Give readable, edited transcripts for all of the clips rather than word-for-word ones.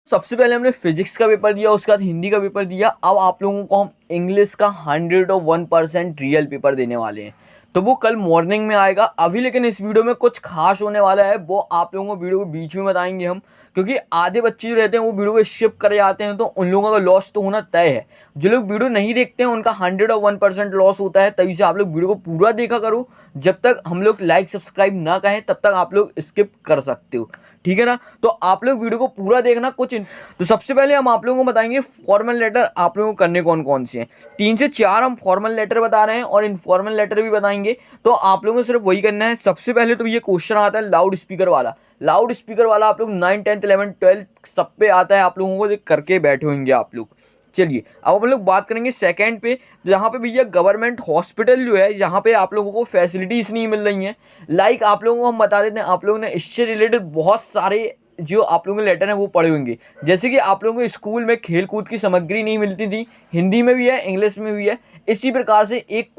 सबसे पहले हमने फिजिक्स का पेपर दिया, उसके बाद हिंदी का पेपर दिया। अब आप लोगों को हम इंग्लिश का 101% रियल पेपर देने वाले हैं, तो वो कल मॉर्निंग में आएगा। अभी लेकिन इस वीडियो में कुछ खास होने वाला है, वो आप लोगों को वीडियो के बीच में बताएंगे हम, क्योंकि आधे बच्चे जो रहते हैं वो वीडियो को स्किप कर जाते हैं, तो उन लोगों का लॉस तो होना तय है। जो लोग वीडियो नहीं देखते हैं उनका 101% लॉस होता है। तभी से आप लोग वीडियो को पूरा देखा करो। जब तक हम लोग लाइक सब्सक्राइब ना कहें तब तक आप लोग स्किप कर सकते हो, ठीक है ना। तो आप लोग वीडियो को पूरा देखना। तो सबसे पहले हम आप लोगों को बताएंगे फॉर्मल लेटर आप लोगों को करने कौन कौन से हैं। 3 से 4 हम फॉर्मल लेटर बता रहे हैं और इनफॉर्मल लेटर भी बताएंगे। तो आप लोगों को सिर्फ वही करना है। सबसे पहले तो ये क्वेश्चन आता है लाउड स्पीकर वाला। लाउड स्पीकर वाला आप लोग 9, 10, 11, 12 सब पे आता है, आप लोगों को जो करके बैठे होंगे आप लोग। चलिए अब हम लोग बात करेंगे सेकंड पे, जहाँ पे भैया गवर्नमेंट हॉस्पिटल जो है, जहाँ पे आप लोगों को फैसिलिटीज़ नहीं मिल रही हैं। लाइक आप लोगों को हम बता देते हैं, आप लोगों ने इससे रिलेटेड बहुत सारे जो आप लोगों के लेटर हैं वो पढ़े होंगे। जैसे कि आप लोगों को स्कूल में खेल कूद की सामग्री नहीं मिलती थी, हिंदी में भी है, इंग्लिश में भी है। इसी प्रकार से एक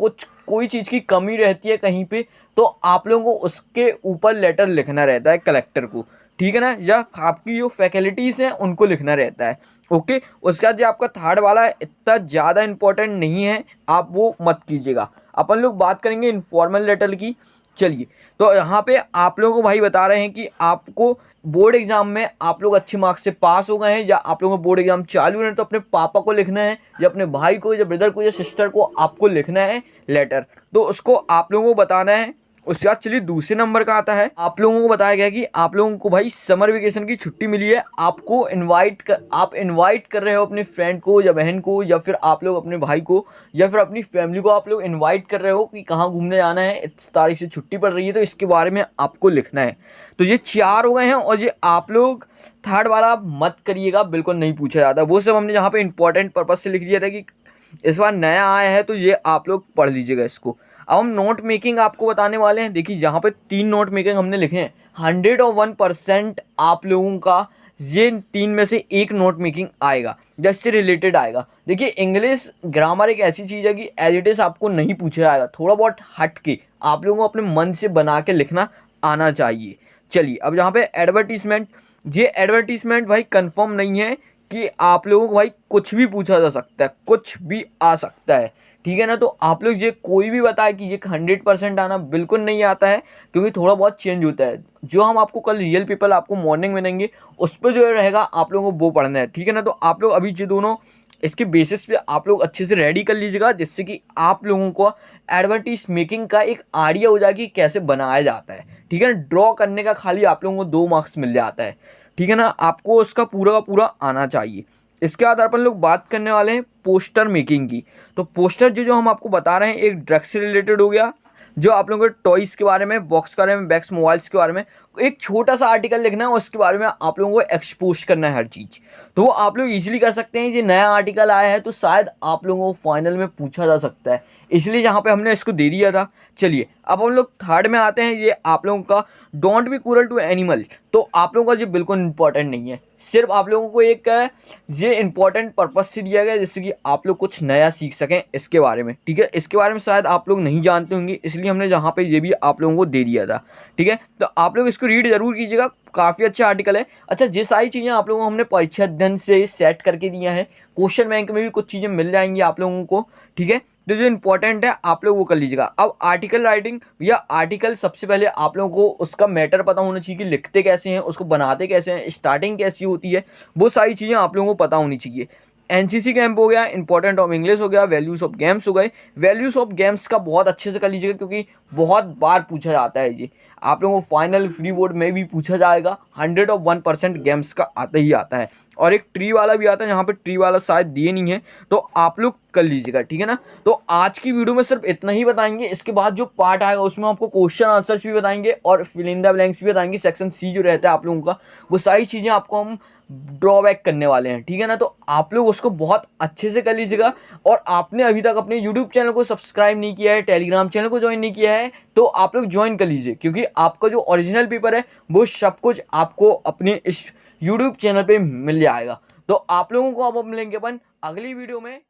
कोई चीज़ की कमी रहती है कहीं पे, तो आप लोगों को उसके ऊपर लेटर लिखना रहता है कलेक्टर को, ठीक है ना, या आपकी जो फैकल्टीज़ हैं उनको लिखना रहता है। ओके, उसके बाद जो आपका थर्ड वाला है इतना ज़्यादा इंपॉर्टेंट नहीं है, आप वो मत कीजिएगा। अपन लोग बात करेंगे इनफॉर्मल लेटर की। चलिए, तो यहाँ पे आप लोगों को भाई बता रहे हैं कि आपको बोर्ड एग्जाम में आप लोग अच्छे मार्क्स से पास हो गए हैं, या आप लोगों को बोर्ड एग्जाम चालू है, तो अपने पापा को लिखना है, या अपने भाई को, या ब्रदर को, या सिस्टर को आपको लिखना है लेटर। तो उसको आप लोगों को बताना है। उसके बाद चलिए दूसरे नंबर का आता है, आप लोगों को बताया गया कि आप लोगों को भाई समर वेकेशन की छुट्टी मिली है। आपको आप इनवाइट कर रहे हो अपने फ्रेंड को या बहन को, या फिर आप लोग अपने भाई को या फिर अपनी फैमिली को आप लोग इनवाइट कर रहे हो कि कहाँ घूमने जाना है, इस तारीख से छुट्टी पड़ रही है, तो इसके बारे में आपको लिखना है। तो ये 4 हो गए हैं। और ये आप लोग थर्ड वाला मत करिएगा, बिल्कुल नहीं पूछा जाता। वो सब हमने यहाँ पे इंपॉर्टेंट पर्पज से लिख दिया था कि इस बार नया आया है, तो ये आप लोग पढ़ लीजिएगा इसको। अब हम नोट मेकिंग आपको बताने वाले हैं। देखिए यहाँ पे 3 नोट मेकिंग हमने लिखे हैं। 101% आप लोगों का ये 3 में से एक नोट मेकिंग आएगा, जिससे रिलेटेड आएगा। देखिए इंग्लिश ग्रामर एक ऐसी चीज़ है कि एज इट इज़ आपको नहीं पूछा जाएगा, थोड़ा बहुत हट के आप लोगों को अपने मन से बना के लिखना आना चाहिए। चलिए अब यहाँ पे एडवर्टीजमेंट, ये एडवर्टीजमेंट भाई कंफर्म नहीं है कि आप लोगों को भाई कुछ भी पूछा जा सकता है, कुछ भी आ सकता है, ठीक है ना। तो आप लोग ये कोई भी बताए कि ये 100% आना बिल्कुल नहीं आता है, क्योंकि थोड़ा बहुत चेंज होता है। जो हम आपको कल रियल पेपर आपको मॉर्निंग में देंगे, उस पर जो रहेगा आप लोगों को वो पढ़ना है, ठीक है ना। तो आप लोग अभी ये दोनों इसके बेसिस पे आप लोग अच्छे से रेडी कर लीजिएगा, जिससे कि आप लोगों को एडवर्टीज मेकिंग का एक आइडिया हो जाए कि कैसे बनाया जाता है, ठीक है ना। ड्रॉ करने का खाली आप लोगों को 2 मार्क्स मिल जाता है, ठीक है ना। आपको उसका पूरा का पूरा आना चाहिए। इसके बाद अपन लोग बात करने वाले हैं पोस्टर मेकिंग की। तो पोस्टर जो हम आपको बता रहे हैं, एक ड्रग्स से रिलेटेड हो गया, जो आप लोगों को टॉयज़ के बारे में, बॉक्स के बारे में, बैग्स, मोबाइल्स के बारे में एक छोटा सा आर्टिकल लिखना है, उसके बारे में आप लोगों को एक्सपोज करना है हर चीज़। तो वो आप लोग इजीली कर सकते हैं। ये नया आर्टिकल आया है तो शायद आप लोगों को फाइनल में पूछा जा सकता है, इसलिए यहाँ पे हमने इसको दे दिया था। चलिए अब हम लोग थर्ड में आते हैं। ये आप लोगों का don't be cruel to animal. तो आप लोगों का ये बिल्कुल इंपॉर्टेंट नहीं है, सिर्फ आप लोगों को एक ये इंपॉर्टेंट पर्पज से दिया गया जिससे कि आप लोग कुछ नया सीख सकें इसके बारे में, ठीक है। इसके बारे में शायद आप लोग नहीं जानते होंगे, इसलिए हमने यहाँ पे ये भी आप लोगों को दे दिया था, ठीक है। तो आप लोग इसको रीड जरूर कीजिएगा, काफ़ी अच्छा आर्टिकल है। अच्छा, ये सारी चीज़ें आप लोगों को हमने परीक्षा अध्ययन से सेट करके दिया है। क्वेश्चन बैंक में भी कुछ चीज़ें मिल जाएंगी आप लोगों को, ठीक है। तो जो इंपॉर्टेंट है आप लोग वो कर लीजिएगा। अब आर्टिकल राइटिंग या आर्टिकल, सबसे पहले आप लोगों को उसका मैटर पता होना चाहिए कि लिखते कैसे हैं, उसको बनाते कैसे हैं, स्टार्टिंग कैसी होती है, वो सारी चीज़ें आप लोगों को पता होनी चाहिए। एनसीसी कैंप हो गया, इंपॉर्टेंट ऑफ इंग्लिश हो गया, वैल्यूज़ ऑफ गेम्स हो गए। वैल्यूज़ ऑफ गेम्स का बहुत अच्छे से कर लीजिएगा, क्योंकि बहुत बार पूछा जाता है ये। आप लोगों को फाइनल फ्री बोर्ड में भी पूछा जाएगा। 101% गेम्स का आता ही आता है। और एक ट्री वाला भी आता है, यहाँ पे ट्री वाला शायद दिए नहीं है, तो आप लोग कर लीजिएगा, ठीक है ना। तो आज की वीडियो में सिर्फ इतना ही बताएंगे। इसके बाद जो पार्ट आएगा उसमें आपको क्वेश्चन आंसर्स भी बताएंगे और फिल इन द ब्लैंक्स भी बताएंगे। सेक्शन सी जो रहता है आप लोगों का, वो सारी चीज़ें आपको हम ड्रॉबैक करने वाले हैं, ठीक है ना। तो आप लोग उसको बहुत अच्छे से कर लीजिएगा। और आपने अभी तक अपने यूट्यूब चैनल को सब्सक्राइब नहीं किया है, टेलीग्राम चैनल को ज्वाइन नहीं किया है, तो आप लोग ज्वाइन कर लीजिए, क्योंकि आपका जो ओरिजिनल पेपर है वो सब कुछ आपको अपने इस यूट्यूब चैनल पे मिल जाएगा। तो आप लोगों को अब मिलेंगे अपन अगली वीडियो में।